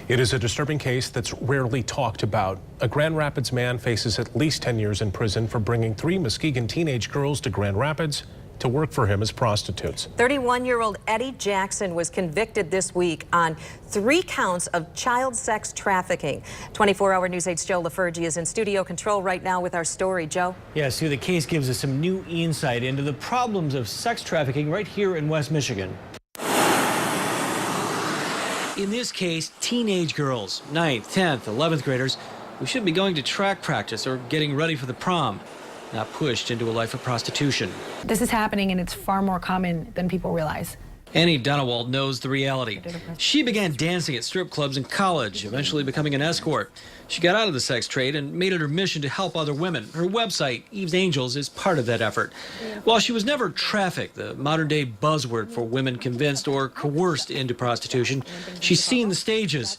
It is a disturbing case that's rarely talked about. A Grand Rapids man faces at least 10 years in prison for bringing 3 Muskegon teenage girls to Grand Rapids to work for him as prostitutes. 31-year-old Eddie Jackson was convicted this week on 3 counts of child sex trafficking. 24-hour News 8's Joe LaFergie is in studio control right now with our story. Joe? Yeah, Sue, the case gives us some new insight into the problems of sex trafficking right here in West Michigan. In this case, teenage girls, 9th, 10th, 11th graders, who should be going to track practice or getting ready for the prom, not pushed into a life of prostitution. This is happening, and it's far more common than people realize. Annie Donewald knows the reality. She began dancing at strip clubs in college, eventually becoming an escort. She got out of the sex trade and made it her mission to help other women. Her website, Eve's Angels, is part of that effort. While she was never trafficked, the modern-day buzzword for women convinced or coerced into prostitution, she's seen the stages.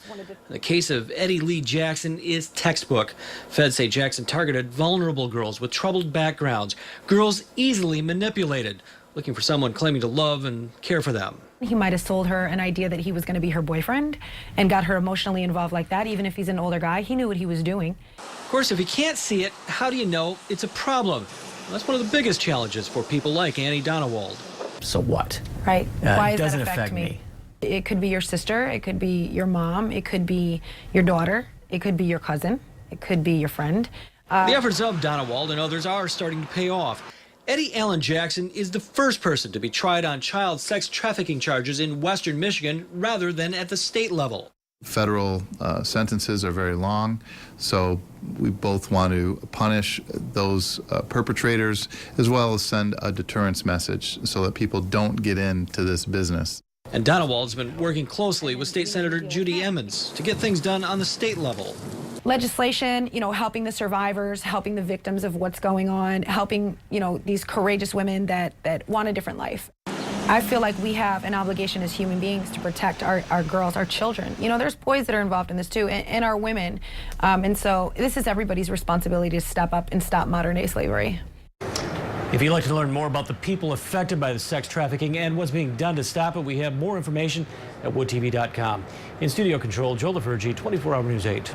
The case of Eddie Lee Jackson is textbook. Feds say Jackson targeted vulnerable girls with troubled backgrounds, girls easily manipulated, looking for someone claiming to love and care for them. He might have sold her an idea that he was going to be her boyfriend and got her emotionally involved like that. Even if he's an older guy, he knew what he was doing. Of course, if you can't see it, how do you know it's a problem? Well, that's one of the biggest challenges for people like Annie Donewald. So what? Right. Why does doesn't that affect me? me? It could be your sister. It could be your mom. It could be your daughter. It could be your cousin. It could be your friend. The efforts of Donewald and others are starting to pay off. Eddie Allen Jackson is the first person to be tried on child sex trafficking charges in western Michigan rather than at the state level. Federal sentences are very long, so we both want to punish those perpetrators as well as send a deterrence message so that people don't get into this business. And Donewald's been working closely with State Senator Judy Emmons to get things done on the state level. Legislation, helping the survivors, helping the victims of what's going on, helping, these courageous women that want a different life. I feel like we have an obligation as human beings to protect our girls, our children. There's boys that are involved in this too, and our women. And so this is everybody's responsibility to step up and stop modern-day slavery. If you'd like to learn more about the people affected by the sex trafficking and what's being done to stop it, we have more information at woodtv.com. In studio control, Joe LaFergie, 24-hour News 8.